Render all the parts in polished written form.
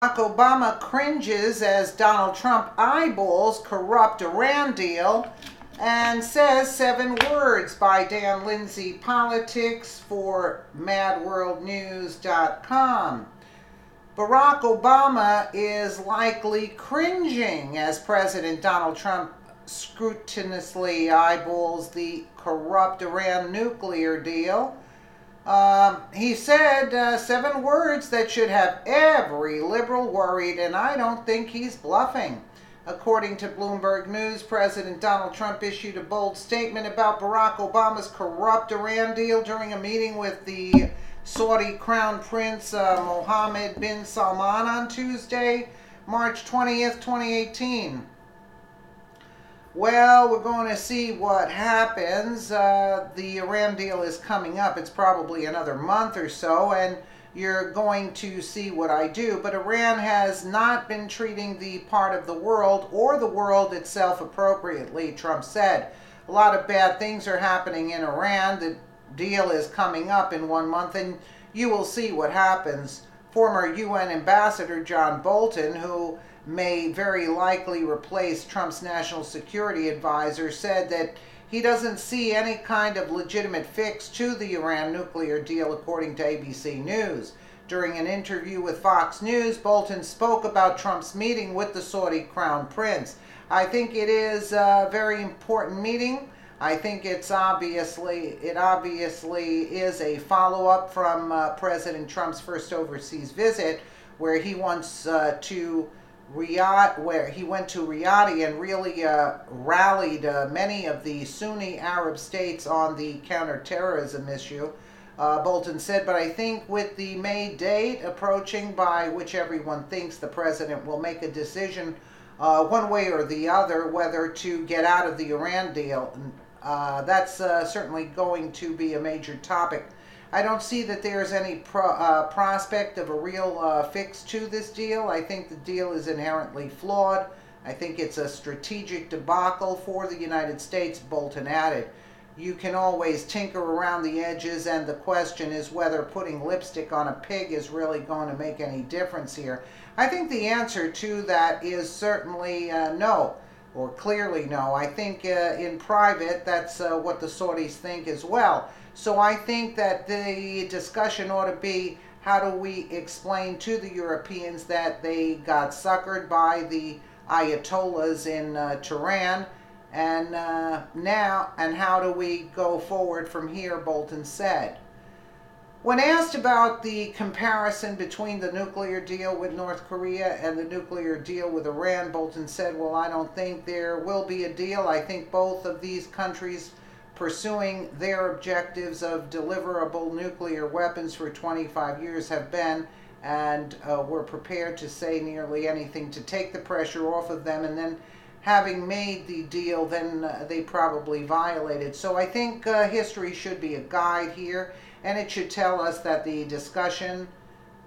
Barack Obama cringes as Donald Trump eyeballs corrupt Iran deal and says 7 words by Dan Lindsay Politics for MadWorldNews.com. Barack Obama is likely cringing as President Donald Trump scrupulously eyeballs the corrupt Iran nuclear deal. He said 7 words that should have every liberal worried, and I don't think he's bluffing. According to Bloomberg News, President Donald Trump issued a bold statement about Barack Obama's corrupt Iran deal during a meeting with the Saudi Crown Prince Mohammed bin Salman on Tuesday, March 20th, 2018. Well, we're going to see what happens. The Iran deal is coming up. It's probably another month or so, and you're going to see what I do. But Iran has not been treating the part of the world or the world itself appropriately, Trump said. A lot of bad things are happening in Iran. The deal is coming up in 1 month, and you will see what happens. Former UN Ambassador John Bolton, who may very likely replace Trump's national security advisor, said that he doesn't see any kind of legitimate fix to the Iran nuclear deal, according to ABC News. During an interview with Fox News, Bolton spoke about Trump's meeting with the Saudi Crown Prince. I think it is a very important meeting. I think it obviously is a follow-up from President Trump's first overseas visit, where he wants to Riyadh, where he went to Riyadh and really rallied many of the Sunni Arab states on the counterterrorism issue. Bolton said, but I think with the May date approaching, by which everyone thinks the president will make a decision one way or the other whether to get out of the Iran deal. That's certainly going to be a major topic. I don't see that there's any prospect of a real fix to this deal. I think the deal is inherently flawed. I think it's a strategic debacle for the United States, Bolton added. You can always tinker around the edges, and the question is whether putting lipstick on a pig is really going to make any difference here. I think the answer to that is certainly no, or clearly no. I think in private that's what the Saudis think as well. So I think that the discussion ought to be, how do we explain to the Europeans that they got suckered by the Ayatollahs in Tehran, and how do we go forward from here, Bolton said. When asked about the comparison between the nuclear deal with North Korea and the nuclear deal with Iran, Bolton said, well, I don't think there will be a deal. I think both of these countries pursuing their objectives of deliverable nuclear weapons for 25 years have been and were prepared to say nearly anything to take the pressure off of them, and then having made the deal, then they probably violated. So I think history should be a guide here, and it should tell us that the discussion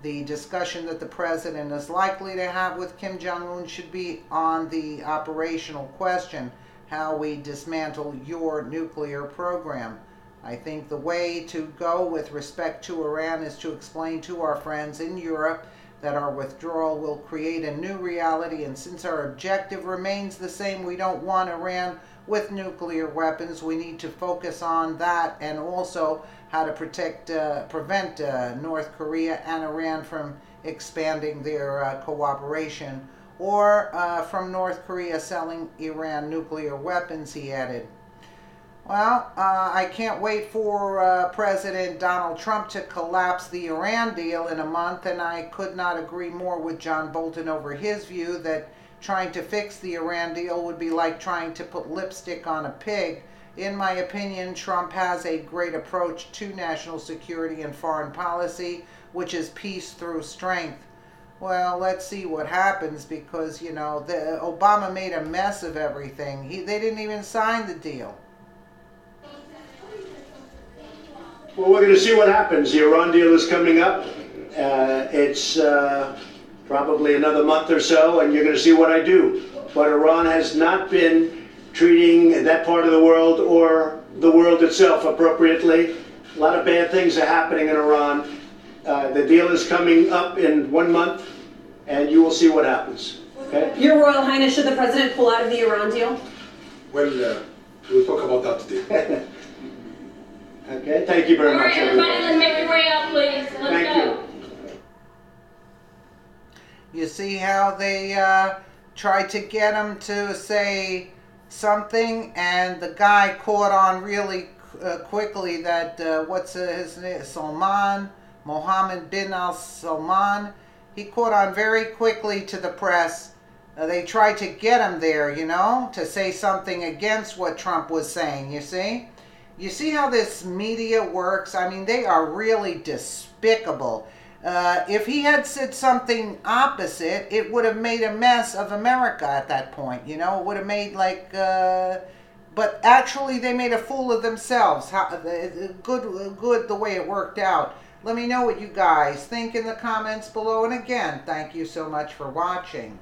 that the president is likely to have with Kim Jong-un should be on the operational question: how we dismantle your nuclear program. I think the way to go with respect to Iran is to explain to our friends in Europe that our withdrawal will create a new reality, and since our objective remains the same, we don't want Iran with nuclear weapons. We need to focus on that, and also how to prevent North Korea and Iran from expanding their cooperation, or from North Korea selling Iran nuclear weapons, he added. Well, I can't wait for President Donald Trump to collapse the Iran deal in a month, and I could not agree more with John Bolton over his view that trying to fix the Iran deal would be like trying to put lipstick on a pig. In my opinion, Trump has a great approach to national security and foreign policy, which is peace through strength. Well, let's see what happens, because, you know, Obama made a mess of everything. They didn't even sign the deal. Well, we're going to see what happens. The Iran deal is coming up. It's probably another month or so, and you're going to see what I do. But Iran has not been treating that part of the world or the world itself appropriately. A lot of bad things are happening in Iran. The deal is coming up in 1 month. and you will see what happens. Okay? Your Royal Highness, should the president pull out of the Iran deal? Well, we'll talk about that today. Okay, thank you very All much, right, everybody, everybody. let's make your way out, please. Let's Thank go. you. You see how they tried to get him to say something, and the guy caught on really quickly that, what's his name, Salman, Mohammed bin al-Salman, he caught on very quickly to the press. They tried to get him there, you know, to say something against what Trump was saying, you see? You see how this media works? I mean, they are really despicable. If he had said something opposite, it would have made a mess of America at that point, you know? It would have made like, but actually they made a fool of themselves. Good the way it worked out. Let me know what you guys think in the comments below. And again, thank you so much for watching.